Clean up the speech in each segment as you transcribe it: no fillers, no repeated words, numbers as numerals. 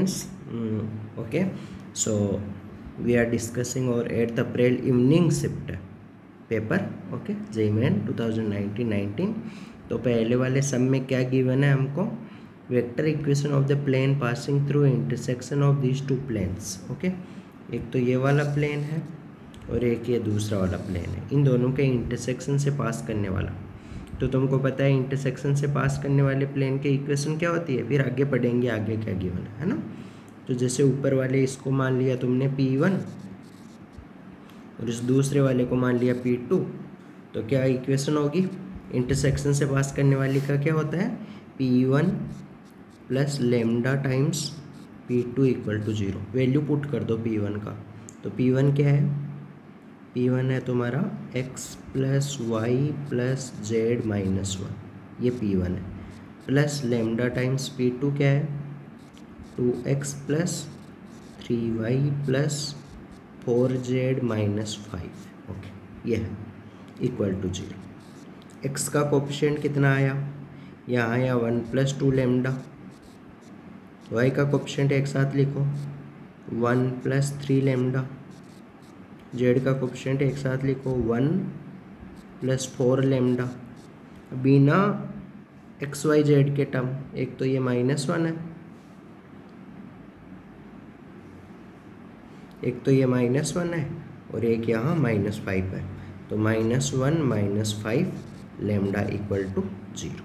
students. Okay, so we are discussing our 8th April evening shift paper. Okay, JEE Main 2019. तो पहले वाले सम में क्या गिवन है हमको, vector equation of the plane passing through intersection of these two planes. Okay, एक तो ये वाला प्लेन है और एक ये दूसरा वाला प्लेन है, इन दोनों के इंटरसेक्शन से पास करने वाला. तो तुमको पता है इंटरसेक्शन से पास करने वाले प्लेन के इक्वेशन क्या होती है, फिर आगे पढ़ेंगे आगे क्या गिवन है ना. तो जैसे ऊपर वाले इसको मान लिया तुमने P1 और इस दूसरे वाले को मान लिया P2, तो क्या इक्वेशन होगी इंटरसेक्शन से पास करने वाली का, क्या होता है P1 plus lambda times P2 equal to 0. Value put कर दो P1 का, तो P1 क्या है, P1 है तुम्हारा x plus y plus z minus 1, ये P1 है, प्लस लेमडा टाइम्स P2 क्या है 2x plus 3y plus 4z minus 5. Okay, ये है इक्वल टू 0. x का कोफिशिएंट कितना आया, यहाँ आया 1 प्लस 2 लेमडा. y का कोफिशिएंट एक साथ लिखो 1 प्लस 3 लेमडा. z का कोफिशिएंट एक साथ लिखो 1 प्लस 4 लेमडा. बिना एक्स वाई जेड के टर्म, एक तो ये -1 है, एक तो ये -1 है और एक यहाँ -5 है, तो -1 -5 लेमडा इक्वल टू 0.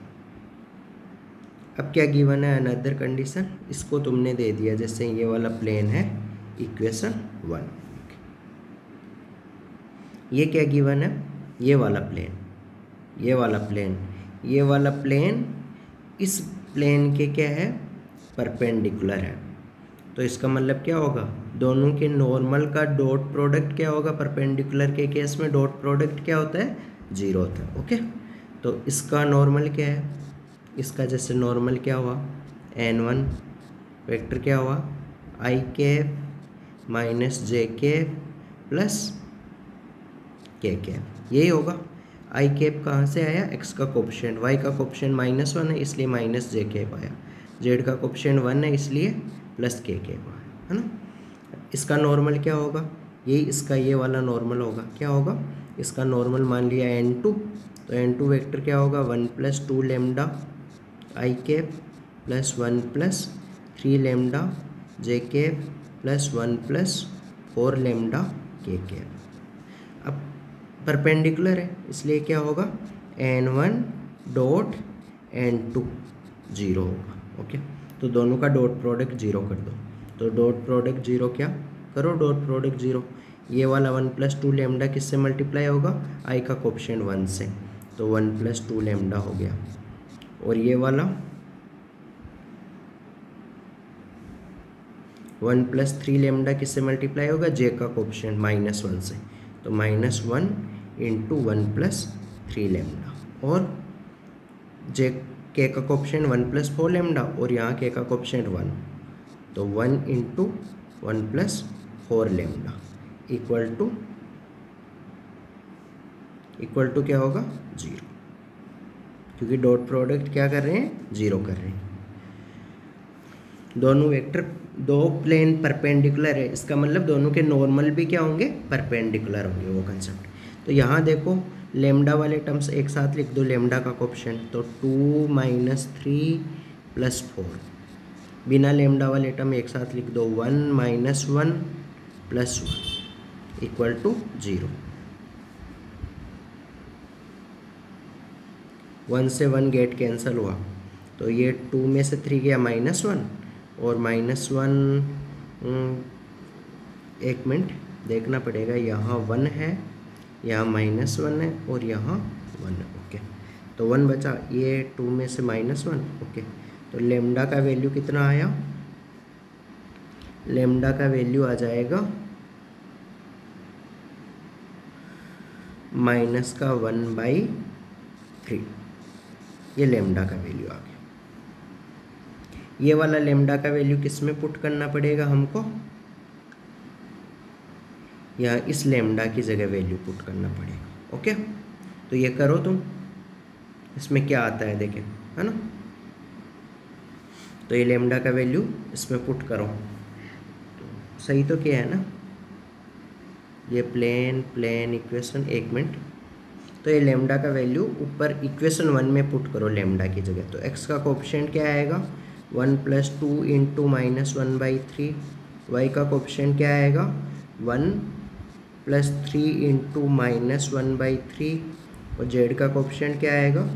अब क्या गिवन है, अनदर कंडीशन, इसको तुमने दे दिया जैसे ये वाला प्लेन है इक्वेशन 1. ये क्या गिवन है, ये वाला प्लेन, ये वाला प्लेन, ये वाला प्लेन इस प्लेन के क्या है परपेंडिकुलर है. तो इसका मतलब क्या होगा, दोनों के नॉर्मल का डॉट प्रोडक्ट क्या होगा, परपेंडिकुलर के केस में डॉट प्रोडक्ट क्या होता है 0 होता है. ओके, तो इसका नॉर्मल क्या है, इसका जैसे नॉर्मल क्या हुआ n1 वेक्टर क्या हुआ i cap minus j cap plus k cap, यही होगा. i कैप कहाँ से आया, x का कोफिशिएंट, y का कोफिशिएंट -1 है इसलिए माइनस j कैप आया, z का कोफिशिएंट 1 है इसलिए प्लस k कैप आया, है ना. इसका नॉर्मल क्या होगा, यही इसका ये वाला नॉर्मल होगा, क्या होगा इसका नॉर्मल मान लिया n2, तो n2 वेक्टर क्या होगा 1 plus 2 lambda i cap plus 1 plus 3 lambda j cap plus 1 plus 4 lambda k cap. अब परपेंडिकुलर है इसलिए क्या होगा n1 डॉट n2 0 होगा. ओके, तो दोनों का डॉट प्रोडक्ट 0 कर दो, तो डॉट प्रोडक्ट 0 क्या करो, डॉट प्रोडक्ट 0. ये वाला 1 प्लस 2 लेमडा किससे मल्टीप्लाई होगा, i का कोफिशिएंट 1 से, तो 1 प्लस 2 लेमडा हो गया. और ये वाला 1 प्लस 3 लेमडा किससे मल्टीप्लाई होगा, j का कोफिशिएंट -1 से, तो -1 इंटू 1 प्लस 3 लेमडा. और j k का कोफिशिएंट 1 प्लस 4 लेमडा और यहाँ k का कोफिशिएंट 1, तो 1 into 1 plus 4 lambda equal to क्या होगा 0, क्योंकि डॉट प्रोडक्ट क्या कर रहे हैं 0 कर रहे हैं. दोनों वेक्टर, दो प्लेन परपेंडिकुलर है, इसका मतलब दोनों के नॉर्मल भी क्या होंगे परपेंडिकुलर होंगे, वो कंसेप्ट. तो यहाँ देखो लेमडा वाले टर्म्स एक साथ लिख दो, लेमडा का कोफिशिएंट, तो 2 - 3 प्लस 4. बिना लेमडा वाले टर्म एक साथ लिख दो 1 - 1 प्लस 1 इक्वल टू 0. 1 से 1 गेट कैंसिल हुआ, तो ये 2 में से 3 गया -1 और -1, एक मिनट देखना पड़ेगा, यहाँ 1 है, यहाँ -1 है और यहाँ 1 है. ओके, तो 1 बचा, ये 2 में से -1. ओके, तो लेमडा का वैल्यू कितना आया, लेमडा का वैल्यू आ जाएगा -1/3. ये लेमडा का वैल्यू आ गया. ये वाला लेमडा का वैल्यू किस में पुट करना पड़ेगा हमको, यहाँ इस लेमडा की जगह वैल्यू पुट करना पड़ेगा. ओके, तो ये करो तुम, इसमें क्या आता है देखें, है ना. तो ये लेमडा का वैल्यू इसमें पुट करो, तो सही तो क्या है ना, ये प्लेन इक्वेशन, एक मिनट, तो ये लेमडा का वैल्यू ऊपर इक्वेशन 1 में पुट करो लेमडा की जगह। तो x का कोएफिशिएंट क्या आएगा 1 + 2 × -1/3, y का कोएफिशिएंट क्या आएगा 1 + 3 × -1/3, और z का कोएफिशिएंट क्या आएगा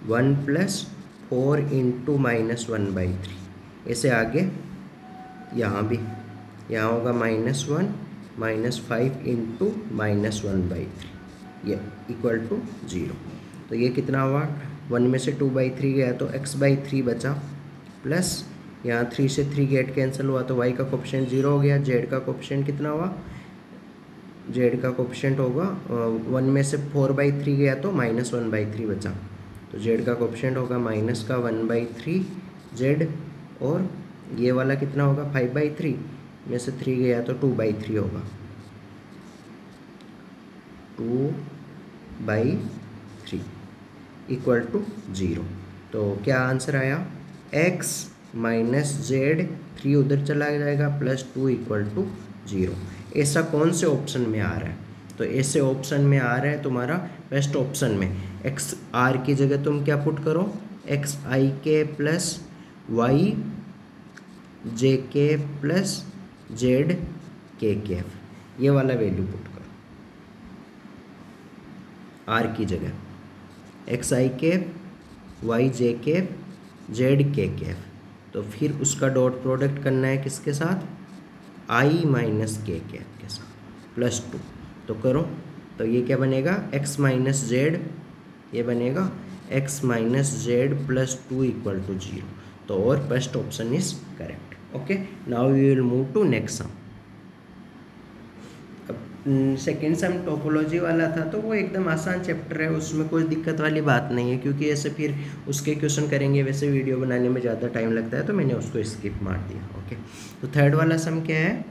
1 + 4 × -1/3। ऐसे आगे यहाँ भी, यहाँ होगा -1 - 5 × -1/3, ये इक्वल टू 0। तो ये कितना हुआ, 1 में से 2/3 गया तो x/3 बचा, प्लस यहाँ 3 से 3 गेट कैंसिल हुआ तो y का कोएफिशिएंट 0 हो गया। z का कोएफिशिएंट कितना हुआ, z का कोएफिशिएंट होगा 1 में से 4/3 गया तो -1/3 बचा, तो z का कोएफिशिएंट होगा -1/3 z, और ये वाला कितना होगा 5/3 में से 3 गया तो 2/3 होगा, 2/3 इक्वल टू 0। तो क्या आंसर आया, x - z, 3 उधर चला जाएगा, +2 इक्वल टू 0। ऐसा कौन से ऑप्शन में आ रहा है, तो ऐसे ऑप्शन में आ रहा है तुम्हारा बेस्ट ऑप्शन में एक्स आर की जगह तुम क्या पुट करो, xik + yjk + zk, ये वाला वैल्यू पुट करो आर की जगह, xik yjk zk, तो फिर उसका डॉट प्रोडक्ट करना है किसके साथ, i - k के साथ, +2, तो करो, तो ये क्या बनेगा x - z, ये बनेगा x - z +2 इक्वल टू 0। तो और first option is correct. Okay, now we will move to next sum. Second sum topology वाला था, तो वो एकदम आसान चैप्टर है, उसमें कोई दिक्कत वाली बात नहीं है, क्योंकि ऐसे फिर उसके क्वेश्चन करेंगे, वैसे वीडियो बनाने में ज़्यादा टाइम लगता है, तो मैंने उसको स्किप मार दिया। ओके, तो थर्ड वाला सम क्या है,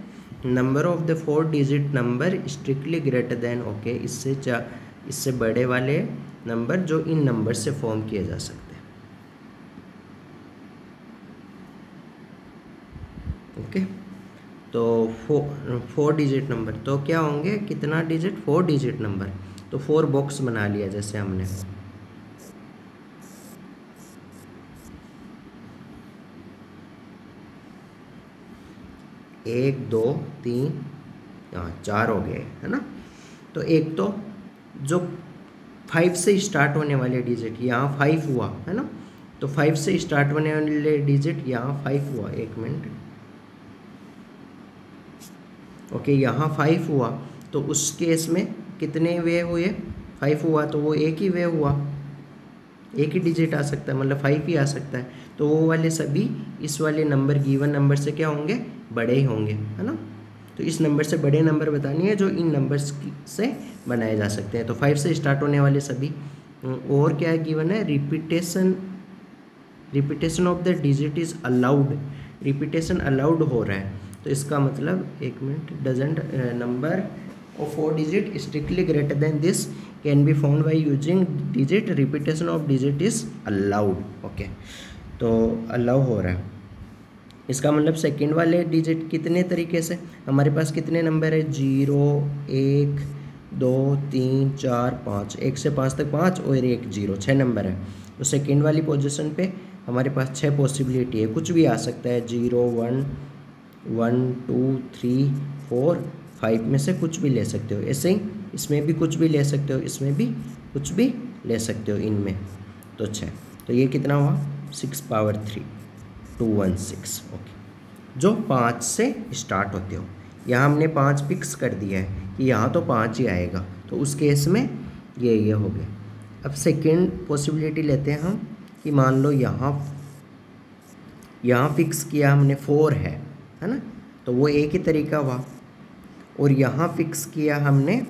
number of the 4 digit number strictly greater than, okay, इससे बड़े वाले नंबर जो इन नंबर से फॉर्म किए जा सकते हैं। ओके, तो 4 डिजिट नंबर, तो क्या होंगे, कितना डिजिट, 4 डिजिट नंबर, तो 4 बॉक्स बना लिया जैसे हमने, एक 2 3 4 हो गए, है ना। तो एक तो जो 5 से स्टार्ट होने वाले डिजिट, यहाँ 5 हुआ है ना, तो 5 से स्टार्ट होने वाले डिजिट यहाँ 5 हुआ, एक मिनट, ओके, यहाँ 5 हुआ, तो उस केस में कितने वे हुए, 5 हुआ तो वो एक ही वे हुआ, एक ही डिजिट आ सकता है, मतलब 5 ही आ सकता है, तो वो वाले सभी इस वाले नंबर गिवन नंबर से क्या होंगे, बड़े ही होंगे, है ना। तो इस नंबर से बड़े नंबर बतानी है जो इन नंबर्स से बनाए जा सकते हैं, तो 5 से स्टार्ट होने वाले सभी, और क्या गिवन है, repetition of the digit is allowed, repetition allowed हो रहा है, तो इसका मतलब, एक minute, doesn't number of 4 digit strictly greater than this can be found by using digit, repetition of digit is allowed. Okay, तो अलाउ हो रहा है, इसका मतलब सेकंड वाले डिजिट कितने तरीके से, हमारे पास कितने नंबर है, 0 1 2 3 4 5, 1 से 5 तक 5 और 1 0, 6 नंबर है। तो सेकंड वाली पोजीशन पे हमारे पास 6 पॉसिबिलिटी है, कुछ भी आ सकता है, 0 1 1 2 3 4 5 में से कुछ भी ले सकते हो, ऐसे ही इसमें भी कुछ भी ले सकते हो, इसमें भी कुछ भी ले सकते हो, इनमें तो 6, तो ये कितना हुआ 6 पावर 3 216। ओके, जो 5 से स्टार्ट होते हो, यहाँ हमने 5 फिक्स कर दिया है कि यहाँ तो 5 ही आएगा, तो उस केस में ये हो गया। अब सेकेंड पॉसिबिलिटी लेते हैं हम कि मान लो यहाँ फिक्स किया हमने 4 है ना, तो वो एक ही तरीका हुआ, और यहाँ फिक्स किया हमने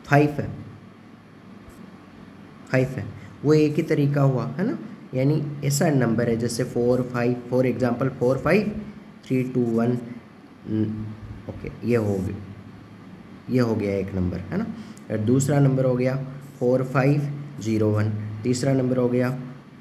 5 है, वो एक ही तरीका हुआ, है ना, यानी ऐसा नंबर है जैसे 4 5, फॉर एग्जांपल 4 5 3 2 1, ओके, ये हो गया एक नंबर, है ना। और दूसरा नंबर हो गया 4 5 0 1, तीसरा नंबर हो गया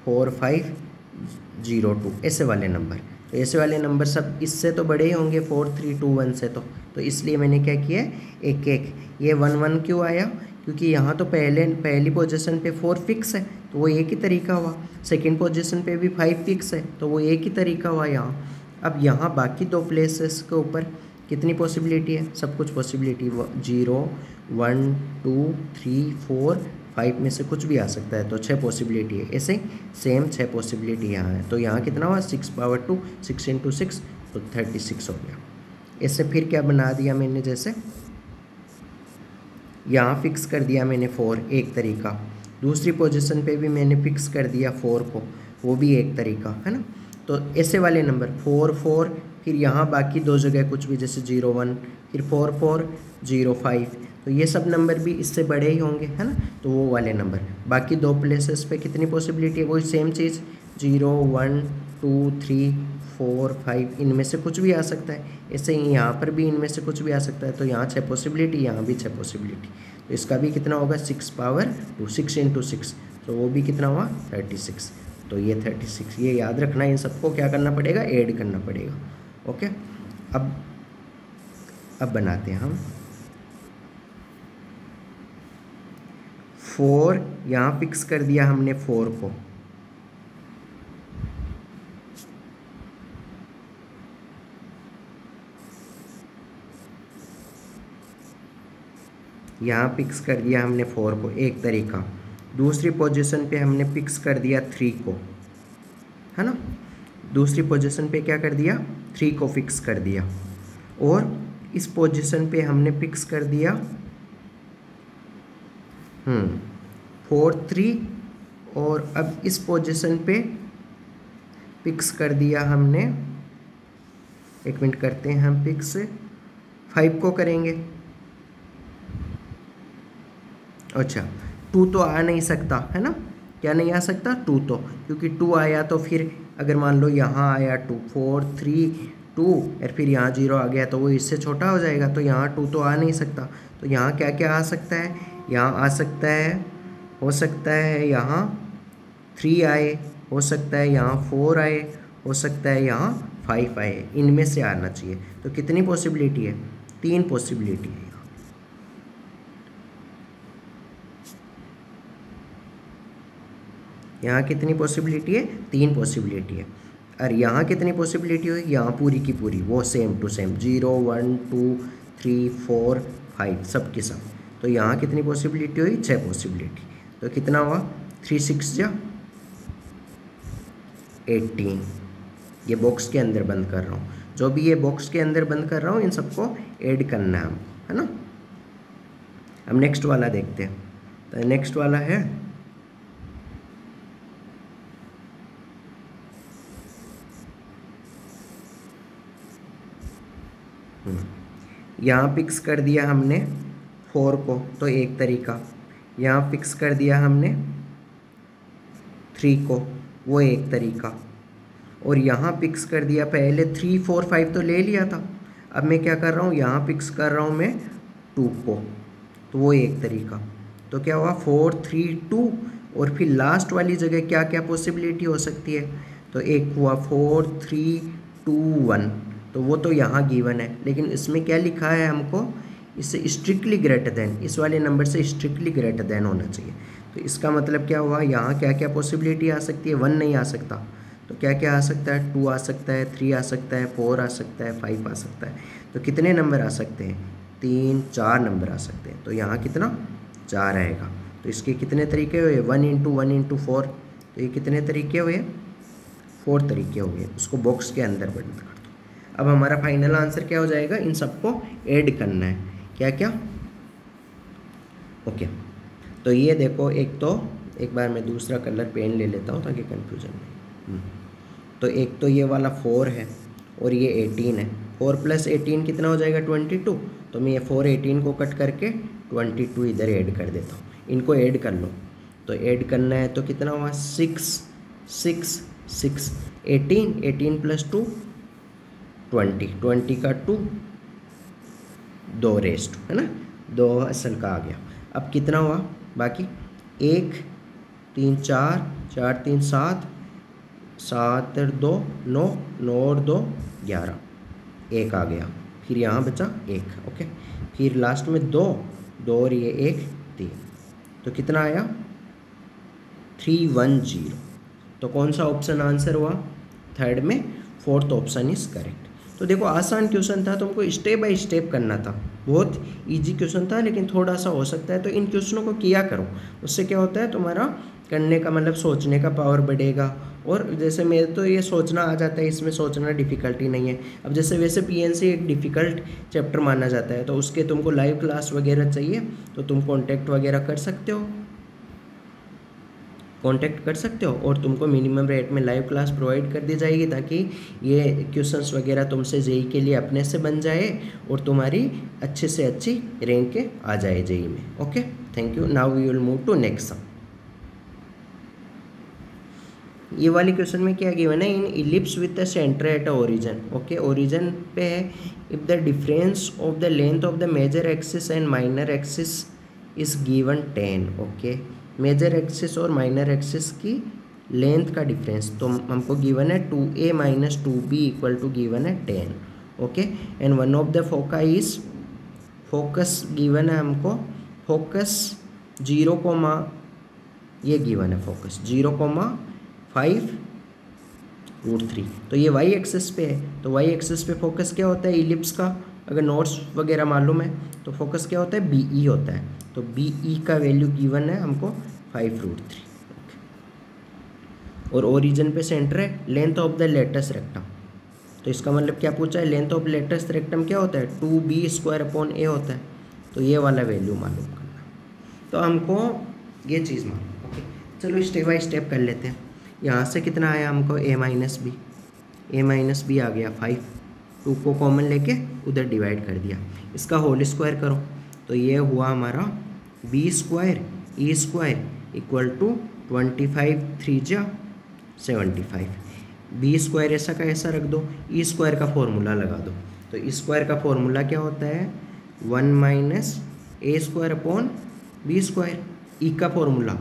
4502 ऐसे वाले नंबर। तो ऐसे वाले नंबर सब इससे तो बड़े ही होंगे 4321 से, तो इसलिए मैंने क्या किया है, एक एक। ये 11 क्यों आया, क्योंकि यहाँ तो पहली पोजीशन पे 4 फिक्स है, तो वो एक ही तरीका हुआ। सेकंड पोजीशन पे भी 5 फिक्स है, तो वो एक ही तरीका हुआ यहाँ। अब यहाँ बाकी दो प्लेसेस के ऊपर कितनी पॉसिबिलिटी है, सब कुछ पॉसिबिलिटी 0 1 2 3 4 5 में से कुछ भी आ सकता है, तो 6 पॉसिबिलिटी है। ऐसे सेम 6 पॉसिबिलिटी यहाँ है, तो यहाँ कितना हुआ 6 पावर 2, 6 इंटू 6 तो 36 हो गया। ऐसे फिर क्या बना दिया मैंने, जैसे यहाँ फिक्स कर दिया मैंने 4, एक तरीका। दूसरी पोजीशन पे भी मैंने फिक्स कर दिया 4 को, वो भी एक तरीका है ना। तो ऐसे वाले नंबर 4 4, फिर यहाँ बाकी दो जगह कुछ भी, जैसे 0 1, फिर 4 4 0 5, तो ये सब नंबर भी इससे बड़े ही होंगे, है ना। तो वो वाले नंबर बाकी दो प्लेसेस पे कितनी पॉसिबिलिटी है, वही सेम चीज़ 0 1 2 3 4 5, इनमें से कुछ भी आ सकता है। ऐसे ही यहाँ पर भी इनमें से कुछ भी आ सकता है, तो यहाँ 6 पॉसिबिलिटी, यहाँ भी 6 पॉसिबिलिटी। तो इसका भी कितना होगा 6 पावर 2, 6 इंटू 6, तो वो भी कितना हुआ 36। तो ये 36, ये याद रखना, इन सबको क्या करना पड़ेगा, ऐड करना पड़ेगा। ओके, अब बनाते हैं हम 4, यहाँ फिक्स कर दिया हमने 4 को, यहाँ फिक्स कर दिया हमने 4 को, एक तरीका। दूसरी पोजीशन पे हमने फिक्स कर दिया 3 को, है ना। दूसरी पोजीशन पे क्या कर दिया, 3 को फिक्स कर दिया, और इस पोजीशन पे हमने फिक्स कर दिया 4 3, और अब इस पोजीशन पे फिक्स कर दिया हमने, एक मिनट करते हैं हम फिक्स, 5 को करेंगे। अच्छा, 2 तो आ नहीं सकता, है ना, क्या नहीं आ सकता 2 तो, क्योंकि 2 आया तो फिर अगर मान लो यहाँ आया 2 4 3 2 और फिर यहाँ 0 आ गया, तो वो इससे छोटा हो जाएगा, तो यहाँ 2 तो आ नहीं सकता। तो यहाँ क्या क्या आ सकता है, यहाँ आ सकता है, हो सकता है यहाँ 3 आए, हो सकता है यहाँ 4 आए, हो सकता है यहाँ 5 आए, इनमें से आना चाहिए। तो कितनी पॉसिबिलिटी है, 3 पॉसिबिलिटी है। यहाँ कितनी पॉसिबिलिटी है, 3 पॉसिबिलिटी है। और यहाँ कितनी पॉसिबिलिटी है, यहाँ पूरी की पूरी वो सेम टू सेम 0 1 2 3 4 5 सब के सब। तो यहाँ कितनी पॉसिबिलिटी हुई, 6 पॉसिबिलिटी। तो कितना हुआ 3 6 जा 18। ये बॉक्स के अंदर बंद कर रहा हूँ, जो भी ये बॉक्स के अंदर बंद कर रहा हूँ इन सबको ऐड करना है, है ना। अब नेक्स्ट वाला देखते हैं। तो नेक्स्ट वाला है यहाँ फिक्स कर दिया हमने 4 को, तो एक तरीका। यहाँ फिक्स कर दिया हमने 3 को, वो एक तरीका। और यहाँ फिक्स कर दिया, पहले 3 4 5 तो ले लिया था, अब मैं क्या कर रहा हूँ, यहाँ फिक्स कर रहा हूँ मैं 2 को, तो वो एक तरीका। तो क्या हुआ 4 3 2, और फिर लास्ट वाली जगह क्या क्या पॉसिबिलिटी हो सकती है, तो एक हुआ 4 3 2 1, तो वो तो यहाँ गिवन है, लेकिन इसमें क्या लिखा है हमको, इससे स्ट्रिक्टली ग्रेटर देन, इस वाले नंबर से स्ट्रिक्टली ग्रेटर देन होना चाहिए। तो इसका मतलब क्या हुआ, यहाँ क्या क्या पॉसिबिलिटी आ सकती है, 1 नहीं आ सकता, तो क्या क्या आ सकता है, 2 आ सकता है, 3 आ सकता है, 4 आ सकता है, 5 आ सकता है। तो कितने नंबर आ सकते हैं, 3 4 नंबर आ सकते हैं। तो यहाँ कितना 4 आएगा। तो इसके कितने तरीके हुए, 1 इंटू 1 इंटू 4, तो ये कितने तरीके हुए, 4 तरीके हो गए। उसको बॉक्स के अंदर बंद कर दो। अब हमारा फाइनल आंसर क्या हो जाएगा, इन सबको ऐड करना है, क्या क्या। ओके, तो ये देखो, एक बार मैं दूसरा कलर पेन ले लेता हूँ ताकि कन्फ्यूजन नहीं। तो एक तो ये वाला 4 है और ये 18 है, 4 + 18 कितना हो जाएगा 22। तो मैं ये 4 18 को कट करके 22 इधर ऐड कर देता हूँ, इनको ऐड कर लो। तो ऐड करना है तो कितना हुआ 6 6 6 18 18 + 2 20 20 का 2 2 रेस्ट, है ना, 2 असल का आ गया। अब कितना हुआ बाकी, 1 3 4 4 3 7, 7 और 2 9, 9 और 2 11, 1 आ गया। फिर यहाँ बचा 1, ओके। फिर लास्ट में 2 और ये 1 3, तो कितना आया 310। तो कौन सा ऑप्शन आंसर हुआ, थर्ड में, फोर्थ ऑप्शन इज करेक्ट। तो देखो आसान क्वेश्चन था, तुमको स्टेप बाय स्टेप करना था, बहुत इजी क्वेश्चन था, लेकिन थोड़ा सा हो सकता है तो इन क्वेश्चनों को किया करो, उससे क्या होता है तुम्हारा करने का मतलब सोचने का पावर बढ़ेगा। और जैसे मेरे तो ये सोचना आ जाता है, इसमें सोचना डिफ़िकल्टी नहीं है। अब जैसे वैसे पीएनसी एक डिफ़िकल्ट चैप्टर माना जाता है, तो उसके तुमको लाइव क्लास वगैरह चाहिए तो तुम कॉन्टैक्ट वगैरह कर सकते हो, कांटेक्ट कर सकते हो, और तुमको मिनिमम रेट में लाइव क्लास प्रोवाइड कर दी जाएगी, ताकि ये क्वेश्चंस वगैरह तुमसे जेई के लिए अपने से बन जाए और तुम्हारी अच्छे से अच्छी रैंक के आ जाए जेई में। Okay, thank you. Now we will move to next sum. ये वाली क्वेश्चन में क्या गिवन है, in ellipse with the centre at origin. Okay, origin पे है, if the difference of the length of the major axis and minor axis is given 10। Okay, major axis और minor axis की length का difference तो हमको given है 2a minus 2b equal to given है 10। Okay, and one of the फोका is, focus given है हमको, फोकस 0, ये गिवन है फोकस 0,5√3। तो ये y एक्सिस पे है, तो y एक्सिस पे फोकस क्या होता है इलिप्स का, अगर नोट्स वगैरह मालूम है तो फोकस क्या होता है BE होता है। तो BE का वैल्यू गिवन है हमको 5√3। और ओरिजिन पे सेंटर है, length of the latus rectum, तो इसका मतलब क्या पूछा है, लेंथ ऑफ लेटस रेक्टम क्या होता है 2b² होता है। तो ये वाला वैल्यू मालूम करना, तो हमको ये चीज़ मालूम। ओके, चलो स्टेप बाय स्टेप कर लेते हैं। यहाँ से कितना आया हमको a माइनस बी आ गया 5, 2 को कॉमन लेके उधर डिवाइड कर दिया, इसका होल स्क्वायर करो तो ये हुआ हमारा b² e² equal to 25 3 75। b² ऐसा का ऐसा रख दो, e² का फॉर्मूला लगा दो। तो e² का फॉर्मूला क्या होता है 1 माइनस a²/b²। ई का फॉर्मूला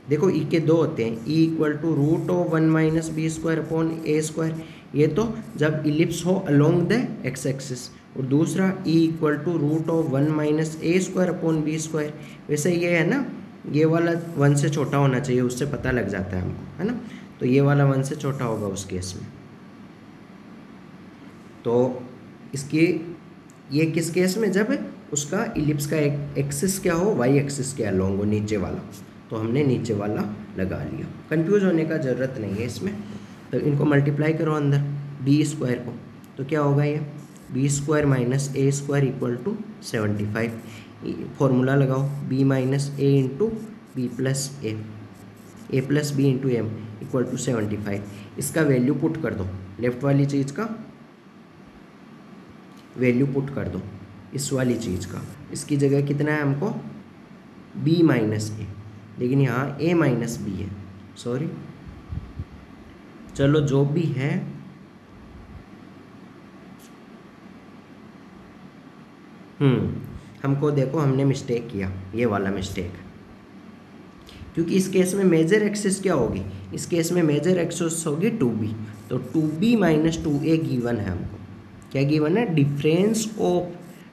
देखो, ई के 2 होते हैं, e equal to √1 minus b²/a²। ये तो जब इलिप्स हो अलोंग द एक्स एक्सिस, और दूसरा e equal to √1 minus a²/b²। वैसे ये है ना, ये वाला 1 से छोटा होना चाहिए, उससे पता लग जाता है हमको, है ना। तो ये वाला 1 से छोटा होगा उस केस में। तो इसकी ये किस केस में, जब उसका इलिप्स का एक्सिस क्या हो, y एक्सिस के अलोंग हो, नीचे वाला। तो हमने नीचे वाला लगा लिया, कंफ्यूज होने का ज़रूरत नहीं है इसमें। तो इनको मल्टीप्लाई करो अंदर b² को, तो क्या होगा ये b² minus a² equal to 75। Formula लगाओ b minus a into b plus a plus b into m equal to 75। इसका वैल्यू पुट कर दो, लेफ्ट वाली चीज़ का वैल्यू पुट कर दो इस वाली चीज़ का। इसकी जगह कितना है हमको b माइनस a, लेकिन यहाँ a माइनस b है, सॉरी। चलो जो भी है, हमको देखो हमने मिस्टेक किया, ये वाला मिस्टेक, क्योंकि इस केस में मेजर एक्सिस क्या होगी, इस केस में मेजर एक्सिस होगी 2b। तो 2b माइनस 2a गिवन है हमको, क्या गिवन है,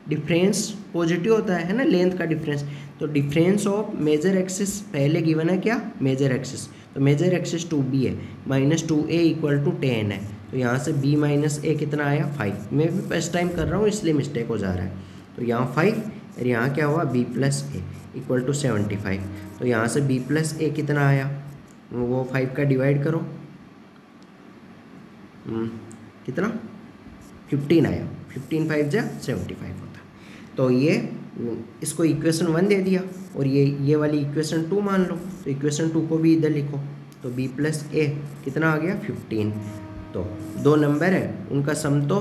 डिफरेंस पॉजिटिव होता है ना, लेंथ का डिफरेंस। तो डिफरेंस ऑफ मेजर एक्सिस पहले गिवन है क्या, मेजर एक्सिस। तो मेजर एक्सिस 2b है, माइनस 2a इक्वल टू 10 है। तो यहाँ से b माइनस a कितना आया 5। मैं भी फर्स्ट टाइम कर रहा हूँ इसलिए मिस्टेक हो जा रहा है। तो यहाँ 5 और यहाँ क्या हुआ b plus a equal to 75। तो यहाँ से b प्लस a कितना आया, वो 5 का डिवाइड करो, कितना 15 आया, 15 5 जा 75 होता। तो ये इसको इक्वेशन 1 दे दिया, और ये वाली इक्वेशन 2 मान लो। तो इक्वेशन 2 को भी इधर लिखो, तो b प्लस a कितना आ गया 15। तो 2 नंबर है, उनका सम तो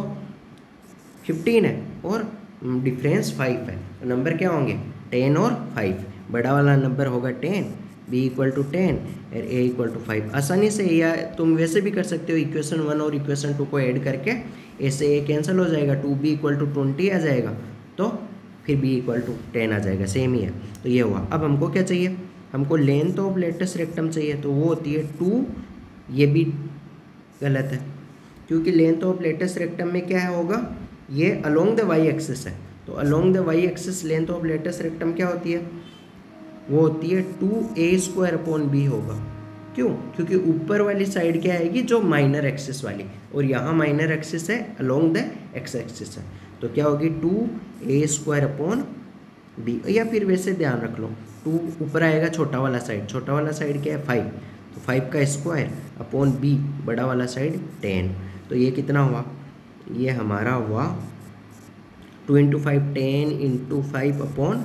15 है और डिफरेंस 5 है। तो नंबर क्या होंगे 10 और 5। बड़ा वाला नंबर होगा 10, b इक्वल टू 10 और a इक्वल टू 5। आसानी से, या तुम वैसे भी कर सकते हो, इक्वेशन 1 और इक्वेशन 2 को ऐड करके a से a कैंसिल हो जाएगा, 2b इक्वल टू 20 आ जाएगा, तो फिर b इक्वल टू 10 आ जाएगा, सेम ही है। तो ये हुआ। अब हमको क्या चाहिए, हमको लेंथ ऑफ लेटेस्ट रेक्टम चाहिए, तो वो होती है 2। ये भी गलत है, क्योंकि लेंथ ऑफ लेटेस्ट रेक्टम में क्या होगा, ये अलोंग द वाई एक्सिस है, तो along the y axis length of latus rectum क्या होती है, वो होती है 2a² होगा। क्यों? क्योंकि ऊपर वाली साइड क्या आएगी, जो माइनर एक्सिस वाली, और यहाँ माइनर एक्सिस है अलोंग द एक्स एक्सिस है, तो क्या होगी 2a²b, या फिर वैसे ध्यान रख लो 2 ऊपर आएगा छोटा वाला साइड, छोटा वाला साइड क्या है 5, तो 5 का स्क्वायर अपॉन b बड़ा वाला साइड 10, तो ये कितना हुआ, ये हमारा हुआ 2 × 5 10 × 5 अपॉन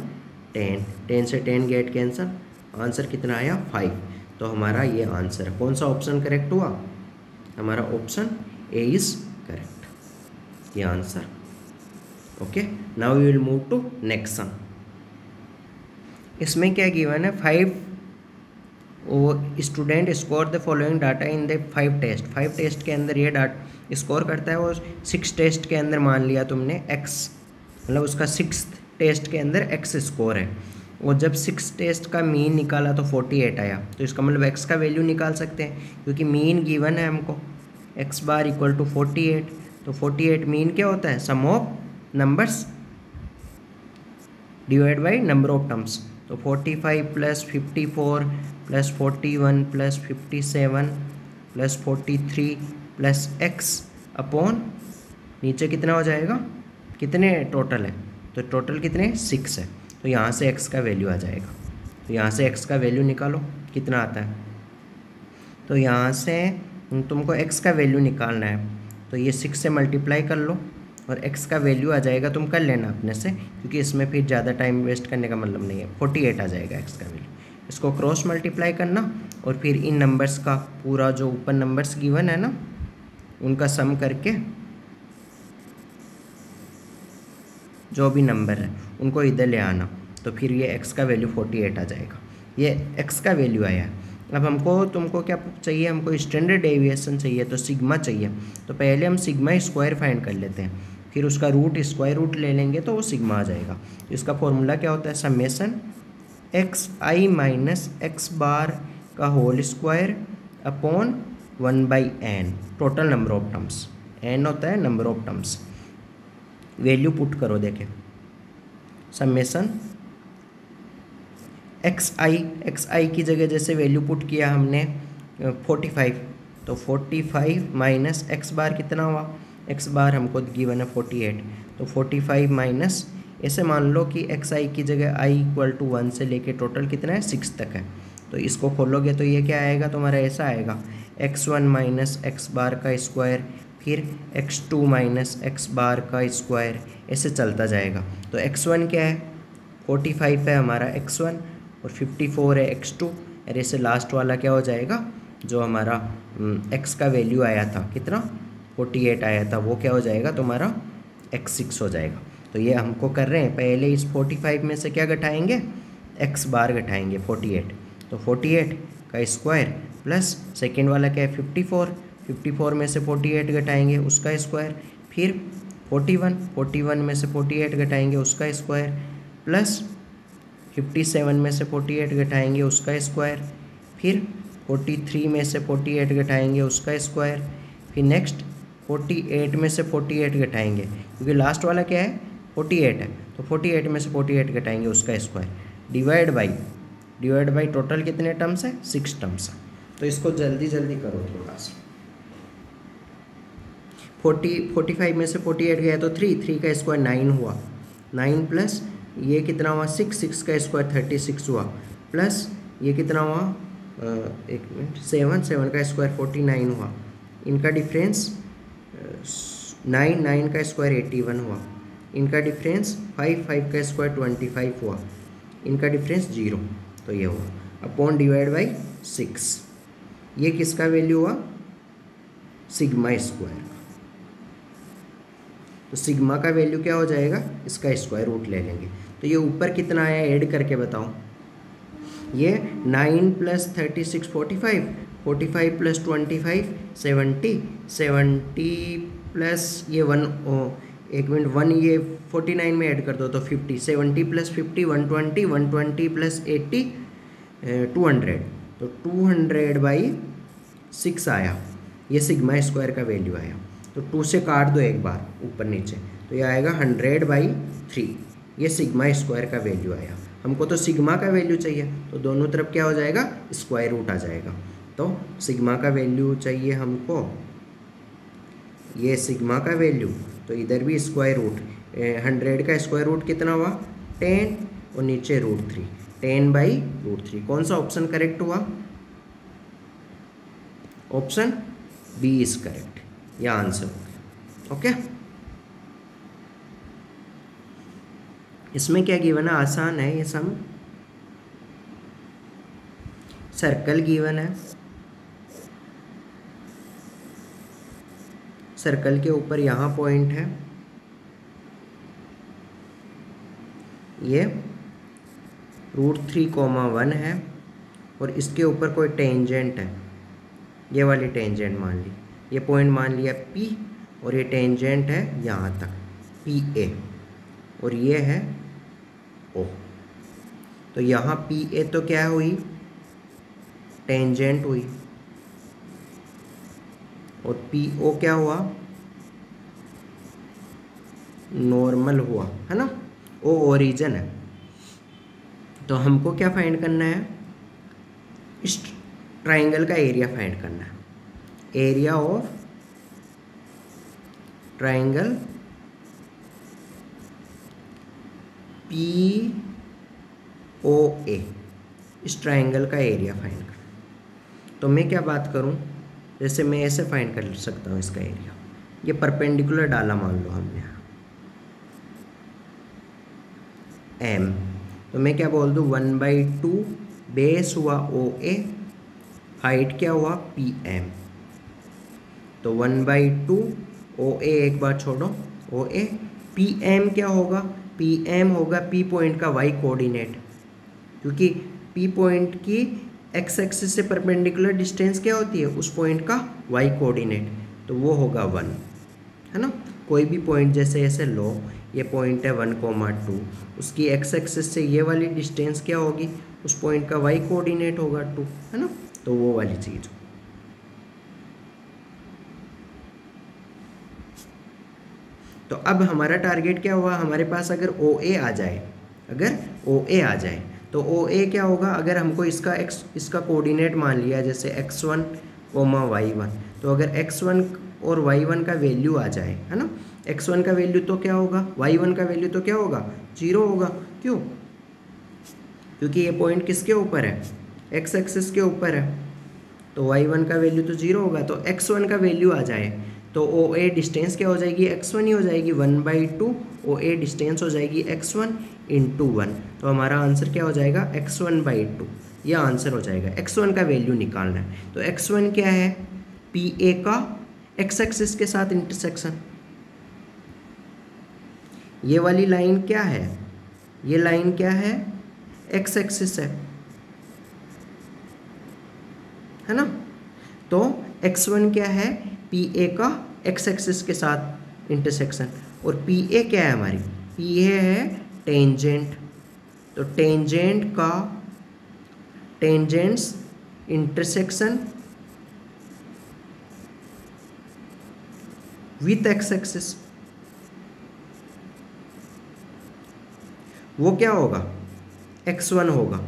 10, 10 से 10 गेट कैंसर, आंसर कितना आया 5, तो हमारा ये आंसर है। कौन सा ऑप्शन करेक्ट हुआ, हमारा ऑप्शन ए इज करेक्ट, ये answer. Okay, now we will move to next sum. इसमें क्या गिवन है, 5 student score the following data in the 5 test, 5 test के अंदर ये डाटा स्कोर करता है, और 6 टेस्ट के अंदर मान लिया तुमने x, मतलब उसका 6th टेस्ट के अंदर x स्कोर है, और जब 6 टेस्ट का मीन निकाला तो 48 आया, तो इसका मतलब x का वैल्यू निकाल सकते हैं, क्योंकि मीन गिवन है हमको x बार इक्वल टू 48, तो 48 मीन क्या होता है, sum of numbers divide by number of terms, तो 45 + 54 + 41 + 57 + 43 + x अपॉन नीचे कितना हो जाएगा, कितने टोटल है, तो टोटल कितने 6 है, तो यहाँ से x का वैल्यू आ जाएगा, तो यहाँ से x का वैल्यू निकालो कितना आता है, तो यहाँ से तुमको x का वैल्यू निकालना है, तो ये 6 से मल्टीप्लाई कर लो और x का वैल्यू आ जाएगा, तुम कर लेना अपने से, क्योंकि इसमें फिर ज़्यादा टाइम वेस्ट करने का मतलब नहीं है, 48 आ जाएगा x का वैल्यू, इसको क्रॉस मल्टीप्लाई करना और फिर इन नंबर्स का पूरा जो ऊपर नंबर्स गिवन है ना उनका सम करके जो भी नंबर है उनको इधर ले आना, तो फिर ये x का वैल्यू 48 आ जाएगा, ये x का वैल्यू आया है। अब हमको तुमको क्या चाहिए, हमको स्टैंडर्ड डेविएशन चाहिए, तो सिग्मा चाहिए, तो पहले हम सिग्मा स्क्वायर फाइंड कर लेते हैं, फिर उसका रूट स्क्वायर रूट ले लेंगे तो वो सिग्मा आ जाएगा। इसका फॉर्मूला क्या होता है, summation xi minus x bar का whole square upon 1/n, total number of terms, n होता है number of terms. Value put करो, देखें समेशन xi की जगह जैसे वैल्यू पुट किया हमने 45, तो 45 माइनस x बार कितना हुआ, x बार हमको गिवन है 48, तो 45 माइनस, ऐसे मान लो कि xi की जगह i = 1 से लेके टोटल कितना है 6 तक है, तो इसको खोलोगे तो ये क्या आएगा तुम्हारा, ऐसा आएगा x1 माइनस x बार का स्क्वायर, फिर x2 माइनस x बार का स्क्वायर, ऐसे चलता जाएगा। तो x1 क्या है 45 है हमारा x1, और 54 है x2, और ऐसे लास्ट वाला क्या हो जाएगा, जो हमारा x का वैल्यू आया था कितना 48 आया था, वो क्या हो जाएगा तुम्हारा x6 हो जाएगा। तो ये हमको कर रहे हैं, पहले इस 45 में से क्या घटाएंगे, x बार घटाएंगे 48, तो 48 का स्क्वायर प्लस सेकेंड वाला क्या है 54 में से 48 घटाएंगे उसका स्क्वायर, फिर 41 में से 48 घटाएंगे उसका स्क्वायर, प्लस 57 में से 48 घटाएंगे उसका स्क्वायर, फिर 43 में से 48 घटाएंगे उसका स्क्वायर, फिर नेक्स्ट 48 में से 48 घटाएंगे, क्योंकि लास्ट वाला क्या है 48 है, तो 48 में से 48 घटाएंगे उसका स्क्वायर, डिवाइड बाई टोटल कितने टर्म्स है 6 टर्म्स है। तो इसको जल्दी करो थोड़ा सा, 45 में से 48 गया तो 3 का स्क्वायर 9 हुआ, 9 प्लस ये कितना हुआ 6 का स्क्वायर 36 हुआ, प्लस ये कितना हुआ 7 का स्क्वायर 49 हुआ, इनका डिफरेंस 9 का स्क्वायर 81 हुआ, इनका डिफरेंस 5 का स्क्वायर 25 हुआ, इनका डिफरेंस 0, तो ये हुआ अपॉन डिवाइड बाई 6, ये किसका वैल्यू हुआ सिग्मा स्क्वायर, तो सिग्मा का वैल्यू क्या हो जाएगा, इसका स्क्वायर रूट ले लेंगे, तो ये ऊपर कितना आया ऐड करके बताओ, ये 9 + 36 45 + 25 70 प्लस ये 1 ये 49 में ऐड कर दो तो 50, 70 + 50 120 + 80 200, तो 200/6 आया, ये सिग्मा स्क्वायर का वैल्यू आया। तो 2 से काट दो एक बार ऊपर नीचे, तो ये आएगा 100/3, ये सिग्मा स्क्वायर का वैल्यू आया। हमको तो सिग्मा का वैल्यू चाहिए, तो दोनों तरफ क्या हो जाएगा, स्क्वायर रूट आ जाएगा। तो सिग्मा का वैल्यू चाहिए हमको, ये सिग्मा का वैल्यू, तो इधर भी स्क्वायर रूट, 100 का स्क्वायर रूट कितना हुआ 10, और नीचे √3, 10/√3। कौन सा ऑप्शन करेक्ट हुआ, ऑप्शन बी इज करेक्ट, यह आंसर हो गया। ओके, इसमें क्या गिवन है, आसान है ये सम। सर्कल गिवन है, सर्कल के ऊपर यहाँ पॉइंट है, ये √3,1 है, और इसके ऊपर कोई टेंजेंट है, ये वाली टेंजेंट मान ली, ये पॉइंट मान लिया P, और ये टेंजेंट है यहाँ तक PA, और ये है O। तो यहाँ PA तो क्या हुई, टेंजेंट हुई, और PO क्या हुआ, नॉर्मल हुआ, है ना। O ओरिजिन है। तो हमको क्या फाइंड करना है, इस ट्राइंगल का एरिया फाइंड करना है, एरिया ऑफ ट्राइंगल POA, इस ट्राइंगल का एरिया फाइंड करना। तो मैं क्या बात करूं, जैसे मैं ऐसे फाइंड कर सकता हूं इसका एरिया, ये परपेंडिकुलर डाला मान लो हमने M, तो मैं क्या बोल दूं 1/2, बेस हुआ OA, हाइट क्या हुआ PM, तो 1/2 OA, एक बार छोड़ो OA, PM क्या होगा, PM होगा P पॉइंट का y कोऑर्डिनेट, क्योंकि P पॉइंट की x एक्सिस से परपेंडिकुलर डिस्टेंस क्या होती है, उस पॉइंट का y कोऑर्डिनेट, तो वो होगा 1, है ना। कोई भी पॉइंट जैसे ऐसे लो, ये पॉइंट है 1,2, उसकी x एक्सिस से ये वाली डिस्टेंस क्या होगी, उस पॉइंट का y कोऑर्डिनेट होगा 2, है ना। तो वो वाली चीज़। तो अब हमारा टारगेट क्या हुआ, हमारे पास अगर OA आ जाए, अगर OA आ जाए तो OA क्या होगा, अगर हमको इसका कोऑर्डिनेट मान लिया जैसे x1, y1, तो अगर x1 और y1 का वैल्यू आ जाए, है ना, x1 का वैल्यू तो क्या होगा, y1 का वैल्यू तो क्या होगा, 0 होगा। क्यों, क्योंकि ये पॉइंट किसके ऊपर है, x एक्सिस के ऊपर है, तो y1 का वैल्यू तो 0 होगा। तो x1 का वैल्यू आ जाए तो OA डिस्टेंस क्या हो जाएगी, x1 ही हो जाएगी, 1/2 OA डिस्टेंस हो जाएगी x1 × 1, तो हमारा आंसर क्या हो जाएगा, x1/2, यह आंसर हो जाएगा। x1 का वैल्यू निकालना है, तो x1 क्या है, PA का x एक्सिस के साथ इंटरसेक्शन, ये वाली लाइन क्या है, ये लाइन क्या है, x एक्सिस है ना। तो x1 क्या है, PA का x एक्सिस के साथ इंटरसेक्शन, और PA क्या है हमारी, PA है टेंजेंट, तो टेंजेंट का tangents intersection with x axis, वो क्या होगा, x1 होगा।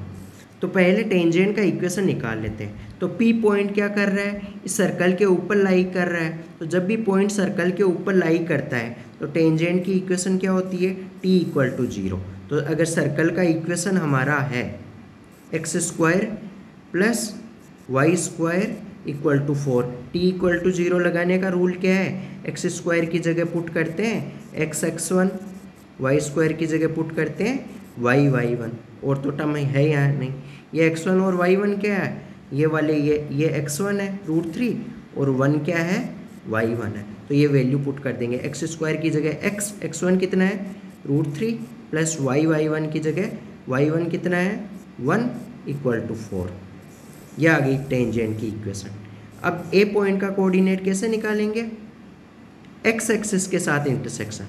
तो पहले टेंजेंट का इक्वेशन निकाल लेते हैं। तो P पॉइंट क्या कर रहा है, इस सर्कल के ऊपर लाई कर रहा है, तो जब भी पॉइंट सर्कल के ऊपर लाई करता है तो टेंजेंट की इक्वेशन क्या होती है, T = 0। तो अगर सर्कल का इक्वेशन हमारा है x² + y² = 4, T = 0 लगाने का रूल क्या है, x² की जगह पुट करते हैं x(x1), y² की जगह पुट करते हैं y(y1), और तो टर्म है यहाँ नहीं, ये x1 और y1 क्या है, ये वाले ये x1 है √3, और 1 क्या है, y1 है। तो ये वैल्यू पुट कर देंगे, x² की जगह x(x1) कितना है, √3, प्लस y(y1) की जगह y1 कितना है, 1 = 4। यह आ गई टेंजेंट की इक्वेशन। अब A पॉइंट का कोऑर्डिनेट कैसे निकालेंगे, x एक्सिस के साथ इंटरसेक्शन।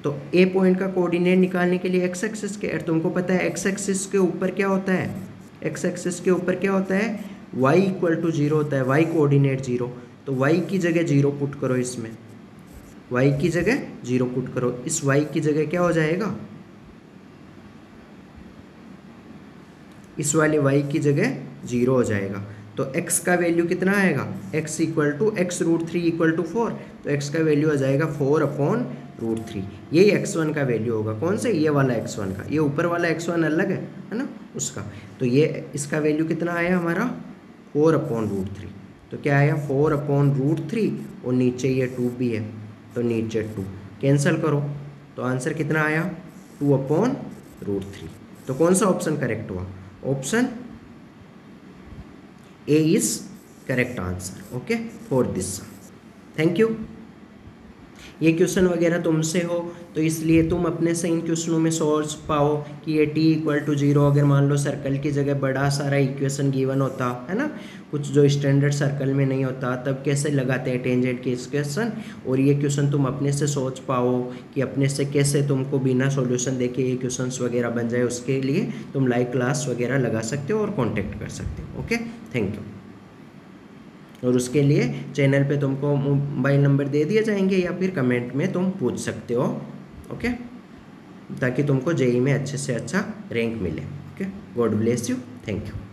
तो A पॉइंट का कोऑर्डिनेट निकालने के लिए x एक्सिस के, तुमको पता है x एक्सिस के ऊपर क्या होता है, एक्स एक्सिस के ऊपर क्या होता है, वाई इक्वल टू 0 होता है, वाई कोऑर्डिनेट 0, तो वाई की जगह 0 पुट करो, इसमें वाई की जगह 0 पुट करो, इस वाई की जगह क्या हो जाएगा, इस वाले y की जगह 0 हो जाएगा। तो x का वैल्यू कितना आएगा, x equal to x root 3 equal to 4, तो x का वैल्यू आ जाएगा 4/√3। यही x1 का वैल्यू होगा, कौन से, ये वाला x1 का, ये ऊपर वाला x1 अलग है ना उसका। तो ये इसका वैल्यू कितना आया हमारा 4/√3। तो क्या आया 4/√3, और नीचे ये 2 भी है, तो नीचे 2 कैंसिल करो, तो आंसर कितना आया 2/√3। तो कौन सा ऑप्शन करेक्ट हुआ, option A is correct answer, okay, for this. Thank you. ये क्वेश्चन वगैरह तुमसे हो तो इसलिए तुम अपने से इन क्वेश्चनों में सोच पाओ कि ये t इक्वल टू 0, अगर मान लो सर्कल की जगह बड़ा सारा इक्वेशन गिवन होता है ना, कुछ जो स्टैंडर्ड सर्कल में नहीं होता, तब कैसे लगाते हैं टेंजेंट के इक्वेशन, और ये क्वेश्चन तुम अपने से सोच पाओ कि अपने से कैसे तुमको बिना सॉल्यूशन देखे ये क्वेश्चंस वगैरह बन जाए, उसके लिए तुम लाइव क्लास वगैरह लगा सकते हो और कॉन्टेक्ट कर सकते हो। Okay, thank you. और उसके लिए चैनल पे तुमको मोबाइल नंबर दे दिए जाएंगे या फिर कमेंट में तुम पूछ सकते हो, ओके, ताकि तुमको जेईई में अच्छे से अच्छा रैंक मिले। Okay, God bless you, thank you.